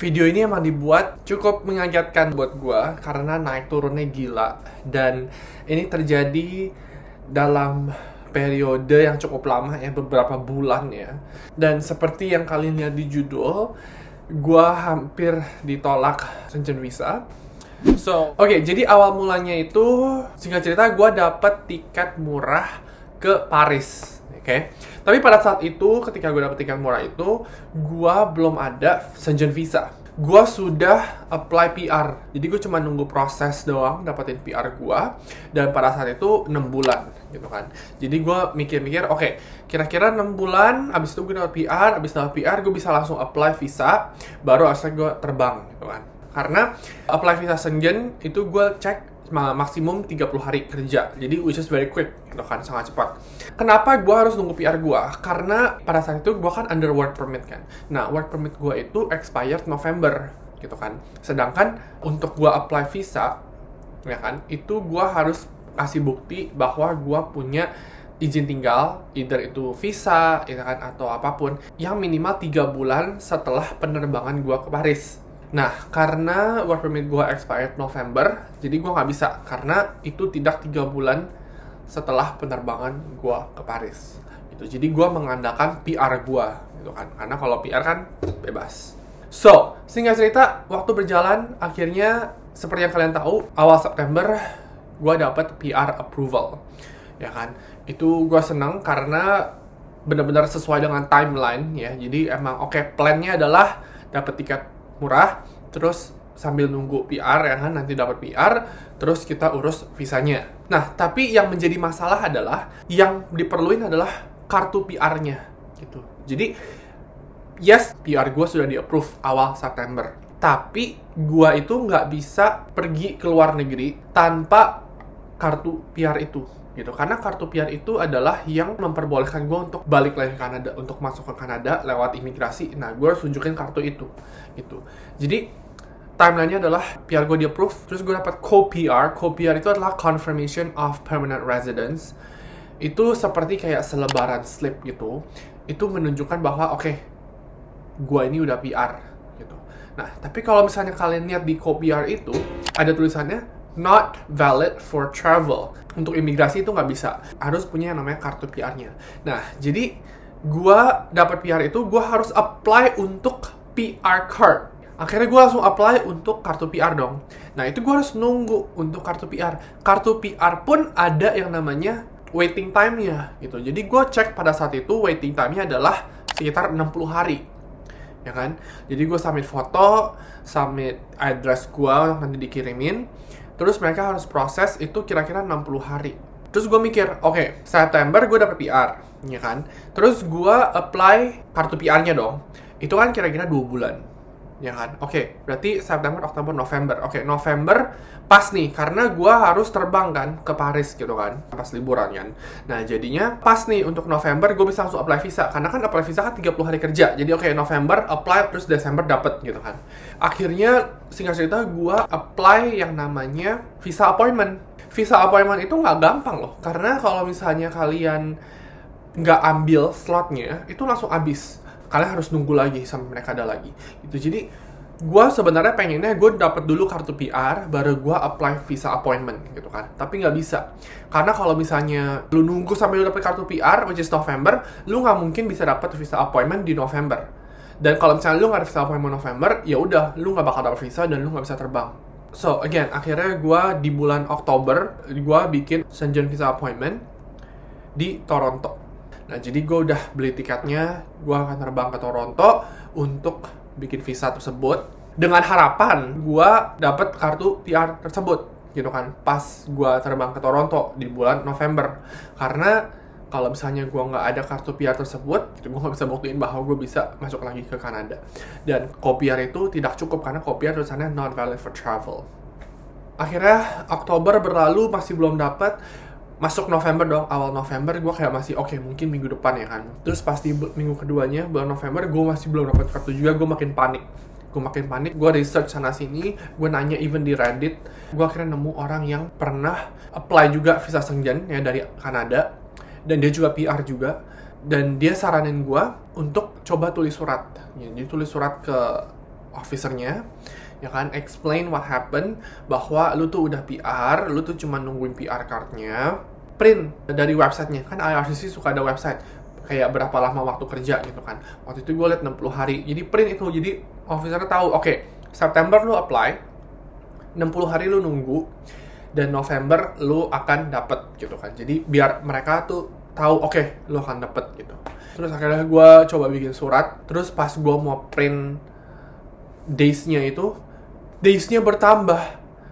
Video ini emang dibuat cukup mengagetkan buat gua karena naik turunnya gila, dan ini terjadi dalam periode yang cukup lama ya, beberapa bulan ya. Dan seperti yang kalian lihat di judul, gua hampir ditolak Schengen visa. Oke, jadi awal mulanya itu, singkat cerita, gua dapet tiket murah ke Paris. Oke. Tapi pada saat itu, ketika gue dapet tiket murah itu, gue belum ada Schengen visa. Gue sudah apply PR. Jadi gue cuma nunggu proses doang dapetin PR gue. Dan pada saat itu 6 bulan gitu kan. Jadi gue mikir-mikir, oke, kira-kira 6 bulan, abis itu gue dapet PR, abis dapet PR gue bisa langsung apply visa, baru asal gue terbang gitu kan. Karena apply visa Schengen itu gue cek maksimum 30 hari kerja. Jadi which is very quick gitu kan, sangat cepat. Kenapa gue harus nunggu PR gue? Karena pada saat itu gue kan under work permit kan. Nah, work permit gue itu expired November gitu kan. Sedangkan untuk gue apply visa ya kan, itu gue harus kasih bukti bahwa gue punya izin tinggal, either itu visa ya kan, atau apapun yang minimal 3 bulan setelah penerbangan gue ke Paris. Nah, karena work permit gue expired November, jadi gue nggak bisa, karena itu tidak 3 bulan setelah penerbangan gue ke Paris. Gitu. Jadi gue mengandalkan PR gue, gitu kan. Karena kalau PR kan bebas. So, singkat cerita, waktu berjalan, akhirnya seperti yang kalian tahu, awal September gue dapat PR approval, ya kan. Itu gue senang karena benar-benar sesuai dengan timeline, ya. Jadi emang oke, plannya adalah dapat tiket murah, terus sambil nunggu PR ya kan, nanti dapat PR, terus kita urus visanya. Nah, tapi yang menjadi masalah adalah yang diperluin adalah kartu PR-nya gitu. Jadi, yes, PR gue sudah di-approve awal September, tapi gue itu nggak bisa pergi ke luar negeri tanpa kartu PR itu gitu. Karena kartu PR itu adalah yang memperbolehkan gue untuk balik lagi ke Kanada, untuk masuk ke Kanada lewat imigrasi. Nah, gue harus tunjukin kartu itu gitu. Jadi timeline-nya adalah PR gue di-approve, terus gue dapat co-PR. Co-PR itu adalah Confirmation of Permanent Residence. Itu seperti kayak selebaran slip gitu. Itu menunjukkan bahwa oke, gue ini udah PR gitu. Nah, tapi kalau misalnya kalian lihat di co-PR itu ada tulisannya not valid for travel. Untuk imigrasi itu nggak bisa, harus punya yang namanya kartu PR-nya. Nah, jadi gue dapat PR itu, gue harus apply untuk PR card. Akhirnya gue langsung apply untuk kartu PR dong. Nah, itu gue harus nunggu untuk kartu PR. Kartu PR pun ada yang namanya waiting time-nya gitu. Jadi gue cek pada saat itu waiting time-nya adalah sekitar 60 hari. Ya kan? Jadi gue submit foto, submit address gue nanti dikirimin. Terus mereka harus proses itu kira-kira 60 hari. Terus gue mikir, oke, September gue dapet PR, ya kan? Terus gue apply kartu PR-nya dong. Itu kan kira-kira 2 bulan, ya kan? Oke, berarti September, Oktober, November. Oke, November pas nih, karena gue harus terbang kan ke Paris gitu kan, pas liburan kan. Nah, jadinya pas nih untuk November gue bisa langsung apply visa. Karena kan apply visa kan 30 hari kerja. Jadi oke, November apply, terus Desember dapet gitu kan. Akhirnya, singkat cerita, gue apply yang namanya visa appointment. Visa appointment itu nggak gampang loh. Karena kalau misalnya kalian nggak ambil slotnya, itu langsung habis. Kalian harus nunggu lagi sampai mereka ada lagi. Gitu. Jadi, gue sebenarnya pengennya gue dapet dulu kartu PR, baru gue apply visa appointment gitu kan. Tapi nggak bisa. Karena kalau misalnya lu nunggu sampai lu dapet kartu PR, which is November, lu nggak mungkin bisa dapet visa appointment di November. Dan kalau misalnya lu nggak ada visa appointment November, ya udah, lu nggak bakal dapet visa dan lu nggak bisa terbang. So, again, akhirnya gue di bulan Oktober, gue bikin Schengen visa appointment di Toronto. Nah, jadi gue udah beli tiketnya, gue akan terbang ke Toronto untuk bikin visa tersebut dengan harapan gue dapet kartu PR tersebut gitu kan pas gue terbang ke Toronto di bulan November. Karena kalau misalnya gue nggak ada kartu PR tersebut, gue nggak bisa buktiin bahwa gue bisa masuk lagi ke Kanada. Dan co-PR itu tidak cukup karena co-PR tulisannya not valid for travel. Akhirnya Oktober berlalu, masih belum dapat. Masuk November dong, awal November gue kayak masih oke, mungkin minggu depan ya kan. Terus pasti minggu keduanya, bulan November, gue masih belum dapat kartu juga. Gue makin panik, gue research sana sini, gue nanya even di Reddit. Gue akhirnya nemu orang yang pernah apply juga visa Schengen ya dari Kanada, dan dia juga PR juga. Dan dia saranin gue untuk coba tulis surat. Ya, dia tulis surat ke officernya, ya kan, explain what happened, bahwa lu tuh udah PR, lu tuh cuma nungguin PR cardnya, print dari websitenya, kan IRCC suka ada website, kayak berapa lama waktu kerja gitu kan. Waktu itu gue liat 60 hari, jadi print itu, jadi officernya tahu, oke, September lu apply, 60 hari lu nunggu, dan November lu akan dapet gitu kan. Jadi biar mereka tuh tahu, oke, lu akan dapet gitu. Terus akhirnya gue coba bikin surat, terus pas gue mau print days-nya itu, days-nya bertambah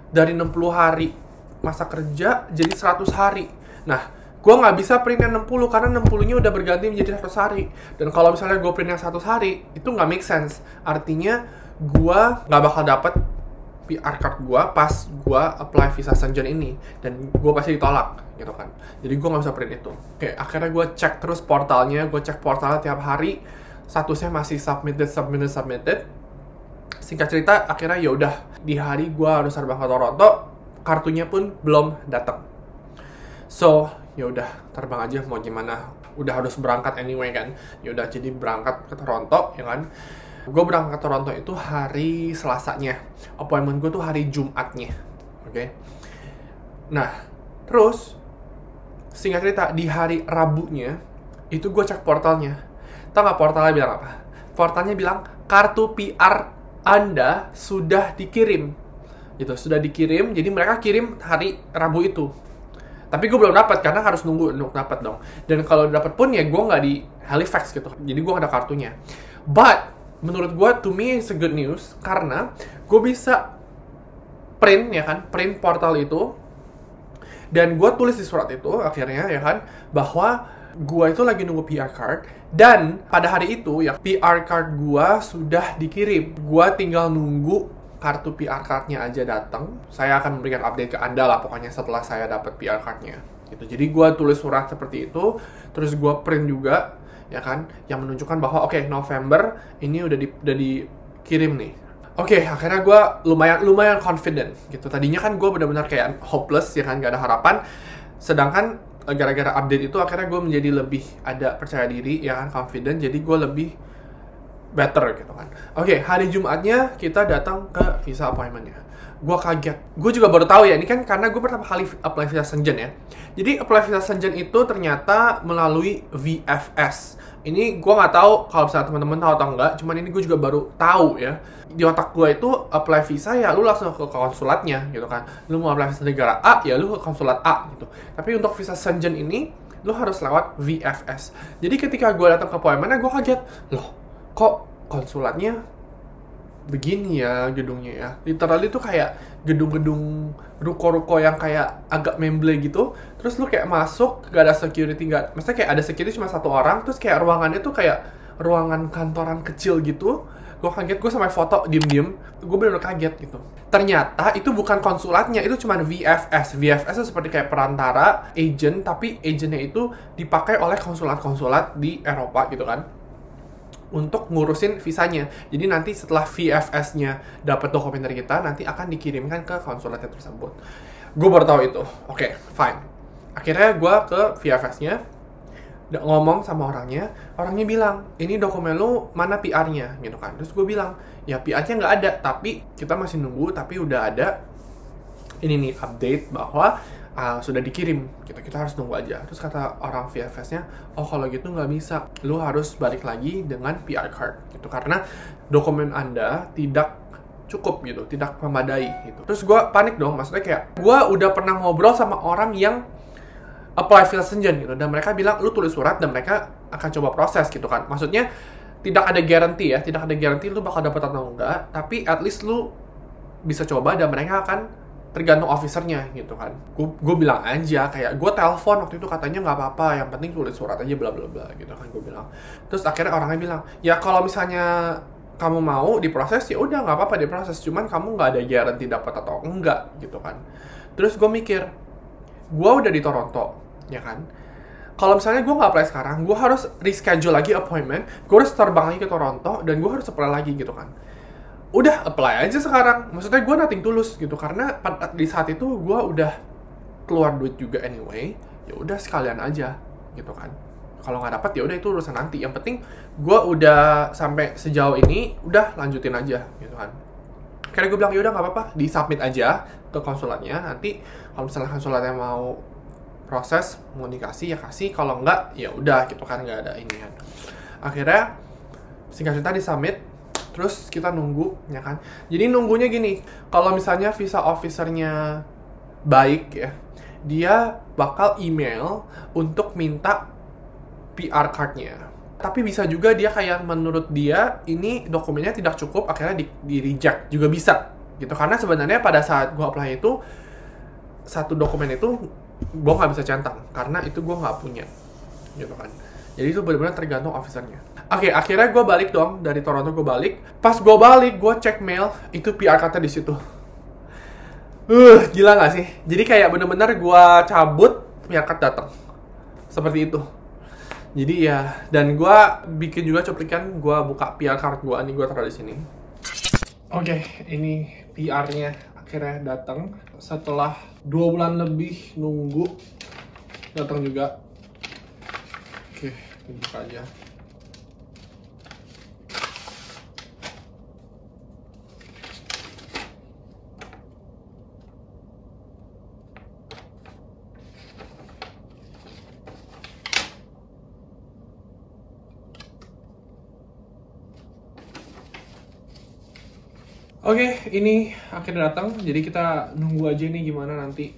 dari 60 hari masa kerja jadi 100 hari. Nah, gue nggak bisa print yang 60 karena 60-nya udah berganti menjadi 100 hari. Dan kalau misalnya gue print yang 100 hari, itu nggak make sense. Artinya gue nggak bakal dapet PR card gue pas gue apply visa Shenzhen ini, dan gue pasti ditolak gitu kan. Jadi gue nggak bisa print itu. Oke, akhirnya gue cek terus portalnya, gue cek portalnya tiap hari, statusnya masih submitted. Singkat cerita, akhirnya ya udah di hari gue harus terbang ke Toronto, kartunya pun belum datang. So ya udah terbang aja, mau gimana, udah harus berangkat anyway kan. Ya udah, jadi berangkat ke Toronto ya kan. Gue berangkat ke Toronto itu hari Selasanya, appointment gue tuh hari Jumatnya, oke. Nah, terus singkat cerita, di hari Rabunya itu gue cek portalnya. Tau gak portalnya bilang apa? Portalnya bilang kartu PR Anda sudah dikirim. Gitu, sudah dikirim. Jadi mereka kirim hari Rabu itu. Tapi gue belum dapat karena harus nunggu untuk dapat dong. Dan kalau dapat pun ya gue nggak di Halifax gitu. Jadi gue nggak ada kartunya. But menurut gue, to me it's a good news, karena gue bisa print ya kan, print portal itu, dan gue tulis di surat itu akhirnya ya kan, bahwa gue itu lagi nunggu PR card, dan pada hari itu ya PR card gue sudah dikirim. Gue tinggal nunggu kartu PR cardnya aja datang. Saya akan memberikan update ke Anda lah pokoknya setelah saya dapat PR cardnya gitu. Jadi gue tulis surat seperti itu, terus gue print juga ya kan, yang menunjukkan bahwa oke, November ini udah dikirim nih. Oke, akhirnya gue lumayan confident gitu. Tadinya kan gue benar-benar kayak hopeless ya kan, gak ada harapan. Sedangkan gara-gara update itu akhirnya gue menjadi lebih ada percaya diri ya kan, confident. Jadi gue lebih better gitu kan. Oke, hari Jumatnya kita datang ke visa appointment-nya. Gue kaget. Gue juga baru tahu ya, ini kan karena gue pertama kali apply visa Shenzhen ya. Jadi apply visa Shenzhen itu ternyata melalui VFS. Ini gue nggak tahu kalau misalnya teman-teman tahu atau enggak, cuman ini gue juga baru tahu ya. Di otak gue itu apply visa ya lu langsung ke konsulatnya gitu kan. Lu mau apply visa negara A ya lu ke konsulat A gitu. Tapi untuk visa Shenzhen ini lu harus lewat VFS. Jadi ketika gue datang ke appointment-nya, gue kaget, loh kok konsulatnya begini ya gedungnya ya. Literally tuh kayak gedung-gedung ruko-ruko yang kayak agak memble gitu. Terus lu kayak masuk, gak ada security, maksudnya kayak ada security cuma satu orang. Terus kayak ruangannya tuh kayak ruangan kantoran kecil gitu. Gue kaget, gue sampai foto diem-diem. Gue bener-bener kaget gitu. Ternyata itu bukan konsulatnya, itu cuma VFS. VFS itu seperti kayak perantara, agent, tapi agentnya itu dipakai oleh konsulat-konsulat di Eropa gitu kan, untuk ngurusin visanya. Jadi nanti setelah VFS-nya dapat dokumen dari kita, nanti akan dikirimkan ke konsulatnya tersebut. Gue baru tahu itu. Oke, fine. Akhirnya gue ke VFS-nya, ngomong sama orangnya bilang, ini dokumen lu mana PR-nya gitu kan. Terus gue bilang, ya PR-nya nggak ada, tapi kita masih nunggu, tapi udah ada ini nih update bahwa sudah dikirim gitu, kita harus nunggu aja. Terus kata orang VFS-nya, oh kalau gitu nggak bisa, lu harus balik lagi dengan PR card gitu, karena dokumen Anda tidak cukup gitu, tidak memadai gitu. Terus gue panik dong, maksudnya kayak gue udah pernah ngobrol sama orang yang apply visa Shenzhen gitu, dan mereka bilang lu tulis surat dan mereka akan coba proses gitu kan. Maksudnya tidak ada guarantee ya, tidak ada guarantee lu bakal dapat atau enggak, tapi at least lu bisa coba dan mereka akan tergantung officernya gitu kan. Gue bilang aja, kayak gue telepon waktu itu katanya nggak apa-apa, yang penting tulis surat aja bla bla bla gitu kan, gue bilang. Terus akhirnya orangnya bilang, ya kalau misalnya kamu mau diproses ya udah nggak apa-apa diproses, cuman kamu nggak ada guarantee dapat atau enggak gitu kan. Terus gue mikir, gue udah di Toronto ya kan, kalau misalnya gue nggak apply sekarang, gue harus reschedule lagi appointment, gue harus terbang lagi ke Toronto, dan gue harus apply lagi gitu kan. Udah apply aja sekarang, maksudnya gue nothing tulus gitu, karena di saat itu gue udah keluar duit juga anyway, ya udah sekalian aja gitu kan. kalau nggak dapat ya udah itu urusan nanti. Yang penting gue udah sampai sejauh ini, udah lanjutin aja gitu kan. Karena gue bilang ya udah nggak apa-apa, di submit aja ke konsulatnya. Nanti kalau misalnya konsulatnya mau proses mau dikasih ya kasih, kalau enggak ya udah gitu kan, nggak ada ini kan. Akhirnya singkat cerita di submit, terus kita nunggu ya kan. Jadi nunggunya gini, kalau misalnya visa officernya baik ya, dia bakal email untuk minta PR card-nya. Tapi bisa juga dia kayak menurut dia ini dokumennya tidak cukup, akhirnya di reject juga bisa gitu. Karena sebenarnya pada saat gue apply itu, satu dokumen itu gue nggak bisa centang karena itu gue nggak punya gitu kan. Jadi itu benar-benar tergantung officernya. Oke, akhirnya gue balik dong dari Toronto, gue balik. Pas gue balik, gue cek mail, itu PR card-nya di situ. Gila nggak sih? Jadi kayak bener-bener gue cabut, PR card datang. Seperti itu. Jadi ya, dan gue bikin juga cuplikan, gue buka PR card gue, ini gue taruh di sini. Oke, ini PR-nya akhirnya datang setelah 2 bulan lebih nunggu, datang juga. Oke, buka aja. Oke, ini akhirnya datang. Jadi kita nunggu aja nih gimana nanti.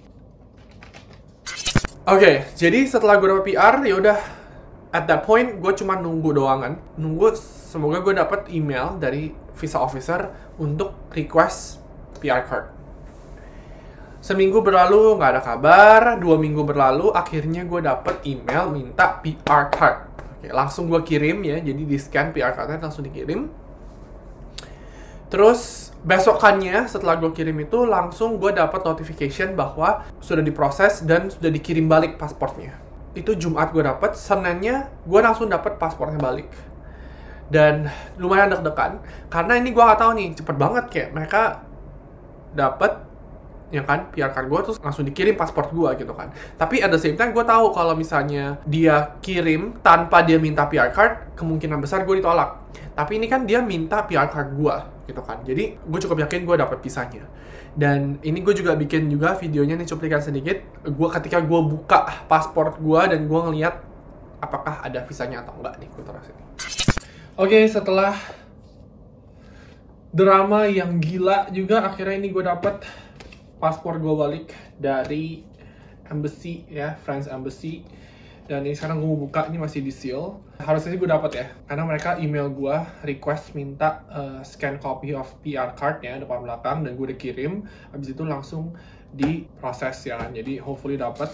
Oke, jadi setelah gue dapet PR, ya udah at that point gue cuma nunggu doang kan. Nunggu semoga gue dapet email dari visa officer untuk request PR card. Seminggu berlalu nggak ada kabar, 2 minggu berlalu akhirnya gue dapet email minta PR card. Oke, langsung gue kirim ya, jadi di scan PR cardnya langsung dikirim. Terus besokannya setelah gue kirim itu langsung gue dapat notification bahwa sudah diproses dan sudah dikirim balik pasportnya. Itu Jumat gue dapat, Seninnya gue langsung dapat pasportnya balik. Dan lumayan deg-degan karena ini gue nggak tahu nih, cepet banget kayak mereka dapat ya kan PR card gue terus langsung dikirim pasport gue gitu kan. Tapi at the same time gue tahu kalau misalnya dia kirim tanpa dia minta PR card, kemungkinan besar gue ditolak. Tapi ini kan dia minta PR card gue gitu kan. Jadi gue cukup yakin gue dapet visanya. Dan ini gue juga bikin juga videonya nih, cuplikan sedikit. Gue ketika gue buka pasport gue dan gue ngeliat apakah ada visanya atau enggak nih, gue taruh sini. Oke, setelah drama yang gila juga akhirnya ini gue dapet paspor gue balik dari embassy ya, France Embassy. Dan ini sekarang gue mau buka, ini masih di seal. Harusnya sih gue dapet ya, karena mereka email gue request minta scan copy of PR card-nya depan belakang, dan gue udah kirim. Habis itu langsung diproses ya kan, jadi hopefully dapet.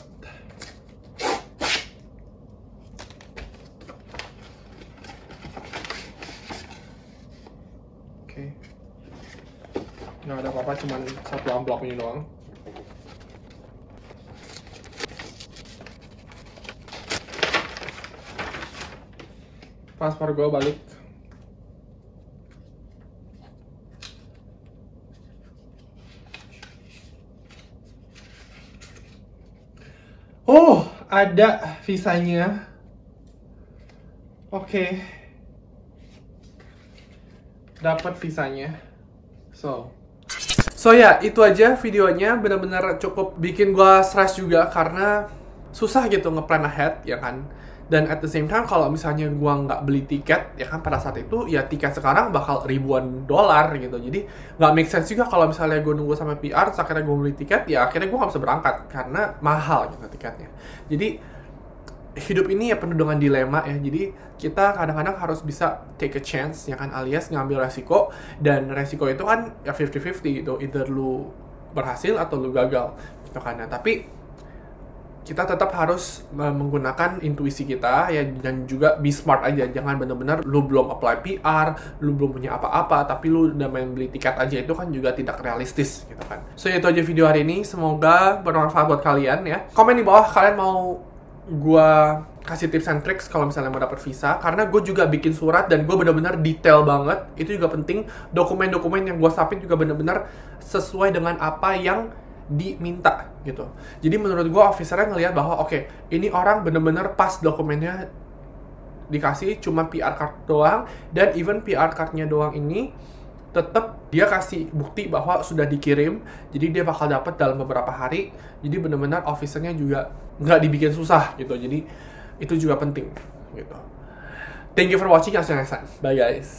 Oke. Nggak ada apa-apa, cuman satu amplop ini doang. Paspor gue balik. Oh, ada visanya. Oke. Dapat visanya. So ya, itu aja videonya. Bener-bener cukup bikin gue stress juga karena susah gitu ngeplan ahead ya kan. Dan at the same time kalau misalnya gue nggak beli tiket ya kan pada saat itu, ya tiket sekarang bakal ribuan dolar gitu. Jadi nggak make sense juga kalau misalnya gue nunggu sampai PR, akhirnya gue beli tiket, ya akhirnya gue nggak bisa berangkat karena mahal gitu tiketnya. Jadi hidup ini ya penuh dengan dilema ya. Jadi kita kadang-kadang harus bisa take a chance ya kan, alias ngambil resiko. Dan resiko itu kan ya 50-50 gitu, either lu berhasil atau lu gagal gitu kan. Nah, tapi kita tetap harus menggunakan intuisi kita ya, dan juga be smart aja. Jangan benar-benar lu belum apply PR, lu belum punya apa-apa, tapi lu udah main beli tiket aja, itu kan juga tidak realistis gitu kan. So itu aja video hari ini, semoga bermanfaat buat kalian ya. Komen di bawah kalian mau gua kasih tips and tricks kalau misalnya mau dapat visa, karena gue juga bikin surat dan gue benar-benar detail banget. Itu juga penting, dokumen-dokumen yang gue submit juga benar-benar sesuai dengan apa yang diminta gitu. Jadi menurut gue officernya ngelihat bahwa oke, ini orang bener-bener pas dokumennya dikasih cuma PR card doang, dan even PR cardnya doang ini tetap dia kasih bukti bahwa sudah dikirim, jadi dia bakal dapat dalam beberapa hari. Jadi benar-benar officernya juga nggak dibikin susah gitu, jadi itu juga penting gitu. Thank you for watching, see you next time, bye guys.